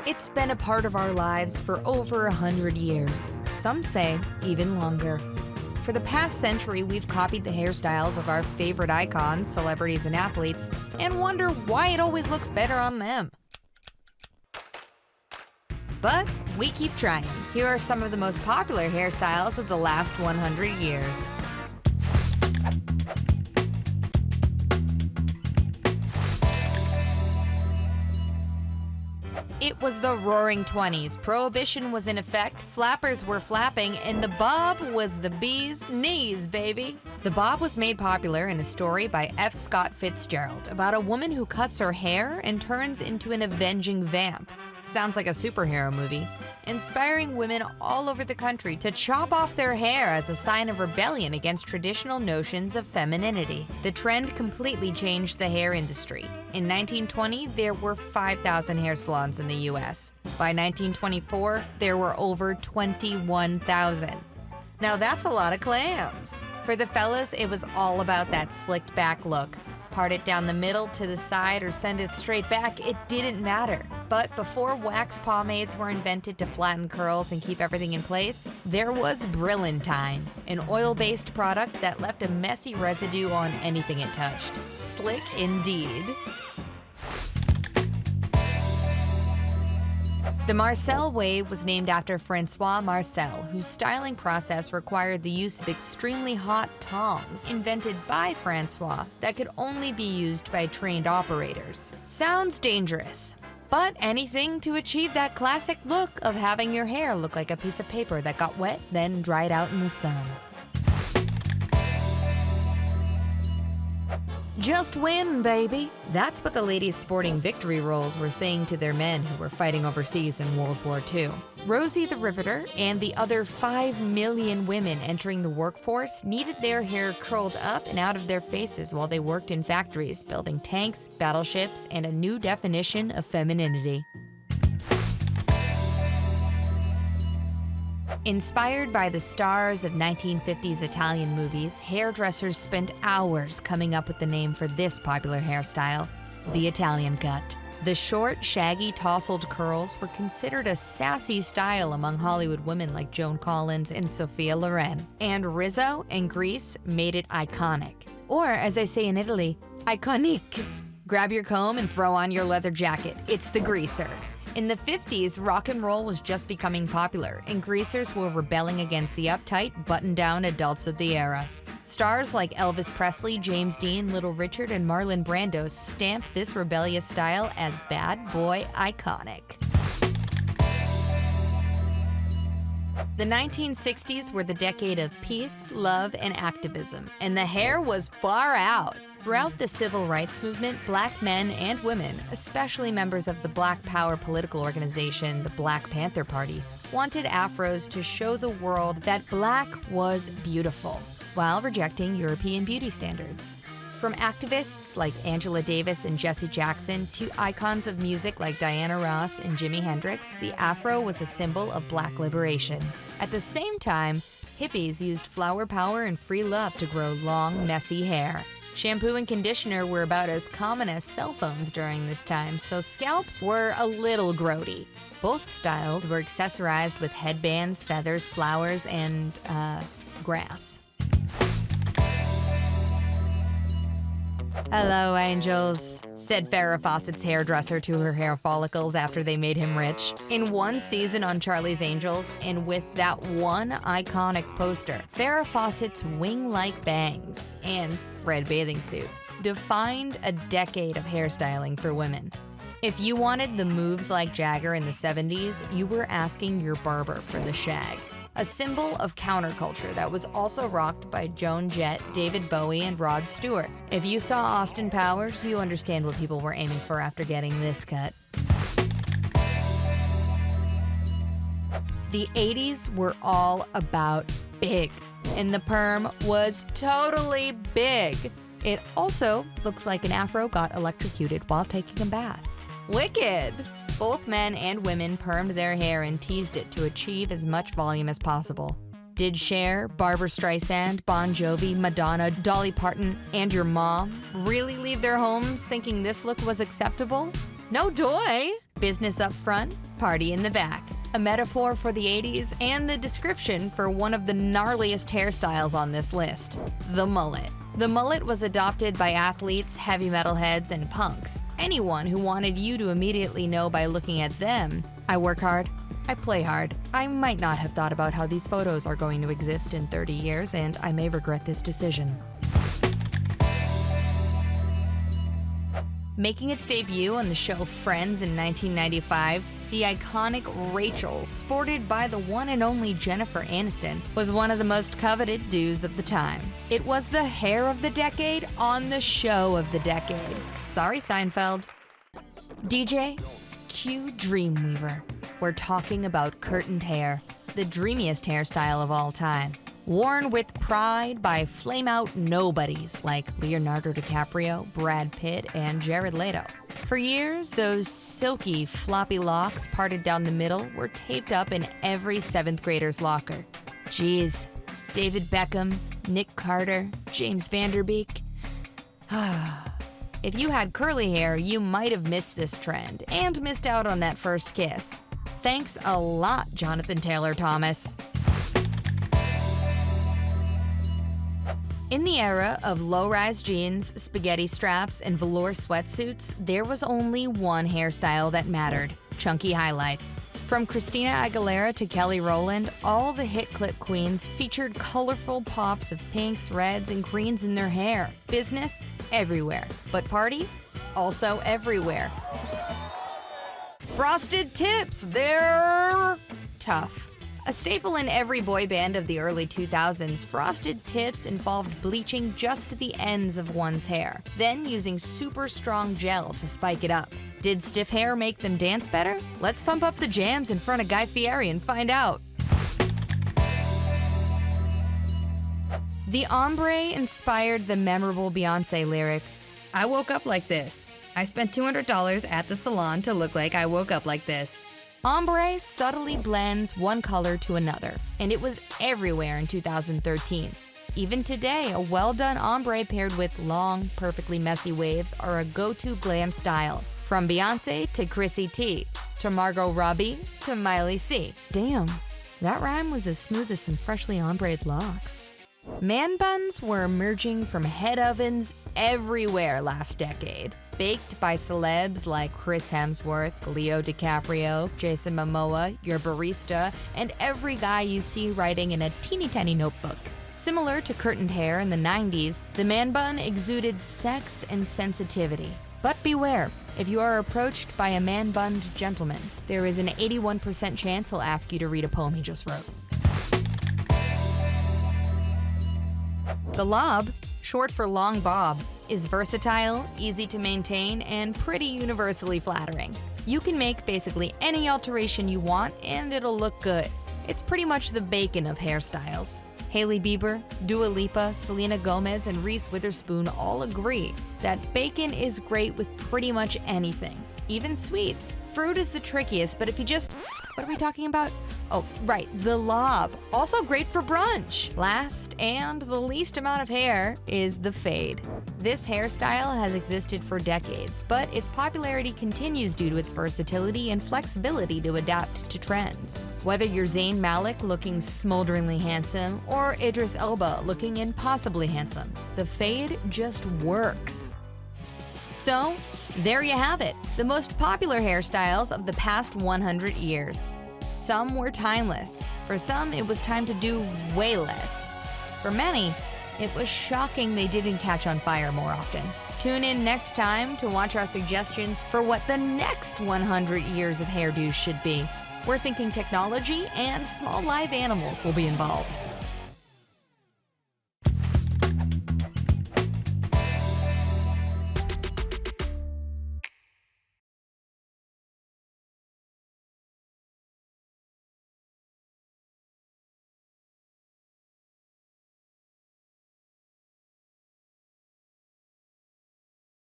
It's been a part of our lives for over 100 years. Some say even longer. For the past century, we've copied the hairstyles of our favorite icons, celebrities, and athletes, and wonder why it always looks better on them. But we keep trying. Here are some of the most popular hairstyles of the last 100 years. It was the Roaring '20s. Prohibition was in effect, flappers were flapping, and the bob was the bee's knees, baby. The bob was made popular in a story by F. Scott Fitzgerald about a woman who cuts her hair and turns into an avenging vamp. Sounds like a superhero movie. Inspiring women all over the country to chop off their hair as a sign of rebellion against traditional notions of femininity. The trend completely changed the hair industry. In 1920, there were 5,000 hair salons in the US. By 1924, there were over 21,000. Now that's a lot of clams. For the fellas, it was all about that slicked back look. Part it down the middle, to the side, or send it straight back, it didn't matter. But before wax pomades were invented to flatten curls and keep everything in place, there was Brilliantine, an oil-based product that left a messy residue on anything it touched. Slick indeed. The Marcel Wave was named after Francois Marcel, whose styling process required the use of extremely hot tongs, invented by Francois, that could only be used by trained operators. Sounds dangerous, but anything to achieve that classic look of having your hair look like a piece of paper that got wet, then dried out in the sun. Just win, baby. That's what the ladies sporting victory rolls were saying to their men who were fighting overseas in World War II. Rosie the Riveter and the other 5 million women entering the workforce needed their hair curled up and out of their faces while they worked in factories, building tanks, battleships, and a new definition of femininity. Inspired by the stars of 1950s Italian movies, hairdressers spent hours coming up with the name for this popular hairstyle, the Italian cut. The short, shaggy, tousled curls were considered a sassy style among Hollywood women like Joan Collins and Sophia Loren. And Rizzo and Grease made it iconic. Or, as I say in Italy, iconique. Grab your comb and throw on your leather jacket. It's the greaser. In the 50s, rock and roll was just becoming popular, and greasers were rebelling against the uptight, button-down adults of the era. Stars like Elvis Presley, James Dean, Little Richard, and Marlon Brando stamped this rebellious style as bad boy iconic. The 1960s were the decade of peace, love, and activism, and the hair was far out. Throughout the civil rights movement, Black men and women, especially members of the Black Power political organization, the Black Panther Party, wanted afros to show the world that Black was beautiful, while rejecting European beauty standards. From activists like Angela Davis and Jesse Jackson to icons of music like Diana Ross and Jimi Hendrix, the afro was a symbol of Black liberation. At the same time, hippies used flower power and free love to grow long, messy hair. Shampoo and conditioner were about as common as cell phones during this time, so scalps were a little grody. Both styles were accessorized with headbands, feathers, flowers, and, grass. "Hello, angels," said Farrah Fawcett's hairdresser to her hair follicles after they made him rich. In one season on Charlie's Angels, and with that one iconic poster, Farrah Fawcett's wing-like bangs and red bathing suit defined a decade of hairstyling for women. If you wanted the moves like Jagger in the 70s, you were asking your barber for the shag. A symbol of counterculture that was also rocked by Joan Jett, David Bowie, and Rod Stewart. If you saw Austin Powers, you understand what people were aiming for after getting this cut. The 80s were all about big, and the perm was totally big. It also looks like an afro got electrocuted while taking a bath. Wicked! Both men and women permed their hair and teased it to achieve as much volume as possible. Did Cher, Barbra Streisand, Bon Jovi, Madonna, Dolly Parton, and your mom really leave their homes thinking this look was acceptable? No toy. Business up front, party in the back. A metaphor for the 80s and the description for one of the gnarliest hairstyles on this list, the mullet. The mullet was adopted by athletes, heavy metal heads, and punks. Anyone who wanted you to immediately know by looking at them, I work hard, I play hard. I might not have thought about how these photos are going to exist in 30 years, and I may regret this decision. Making its debut on the show Friends in 1995, the iconic Rachel, sported by the one and only Jennifer Aniston, was one of the most coveted do's of the time. It was the hair of the decade on the show of the decade. Sorry, Seinfeld. DJ, cue Dreamweaver. We're talking about curtained hair, the dreamiest hairstyle of all time. Worn with pride by flame-out nobodies like Leonardo DiCaprio, Brad Pitt, and Jared Leto. For years, those silky, floppy locks parted down the middle were taped up in every 7th grader's locker. Geez, David Beckham, Nick Carter, James Van Der Beek. If you had curly hair, you might have missed this trend and missed out on that first kiss. Thanks a lot, Jonathan Taylor Thomas. In the era of low-rise jeans, spaghetti straps, and velour sweatsuits, there was only one hairstyle that mattered: chunky highlights. From Christina Aguilera to Kelly Rowland, all the hit clip queens featured colorful pops of pinks, reds, and greens in their hair. Business? Everywhere. But party? Also everywhere. Frosted tips, they're tough. A staple in every boy band of the early 2000s, frosted tips involved bleaching just the ends of one's hair, then using super strong gel to spike it up. Did stiff hair make them dance better? Let's pump up the jams in front of Guy Fieri and find out. The ombre inspired the memorable Beyoncé lyric, "I woke up like this. I spent $200 at the salon to look like I woke up like this." Ombre subtly blends one color to another, and it was everywhere in 2013. Even today, a well-done ombre paired with long, perfectly messy waves are a go-to glam style. From Beyoncé to Chrissy T, to Margot Robbie to Miley C. Damn, that rhyme was as smooth as some freshly ombre'd locks. Man buns were emerging from head ovens everywhere last decade. Baked by celebs like Chris Hemsworth, Leo DiCaprio, Jason Momoa, your barista, and every guy you see writing in a teeny tiny notebook. Similar to curtained hair in the 90s, the man bun exuded sex and sensitivity. But beware, if you are approached by a man-bunned gentleman, there is an 81% chance he'll ask you to read a poem he just wrote. The lob, short for long bob, is versatile, easy to maintain, and pretty universally flattering. You can make basically any alteration you want and it'll look good. It's pretty much the bacon of hairstyles. Hailey Bieber, Dua Lipa, Selena Gomez, and Reese Witherspoon all agree that bacon is great with pretty much anything, even sweets. Fruit is the trickiest, but if you just... What are we talking about? Oh, right, the lob. Also great for brunch. Last and the least amount of hair is the fade. This hairstyle has existed for decades, but its popularity continues due to its versatility and flexibility to adapt to trends. Whether you're Zayn Malik looking smolderingly handsome or Idris Elba looking impossibly handsome, the fade just works. So, there you have it, the most popular hairstyles of the past 100 years. Some were timeless. For some, it was time to do way less. For many, it was shocking they didn't catch on fire more often. Tune in next time to watch our suggestions for what the next 100 years of hairdos should be. We're thinking technology and small live animals will be involved.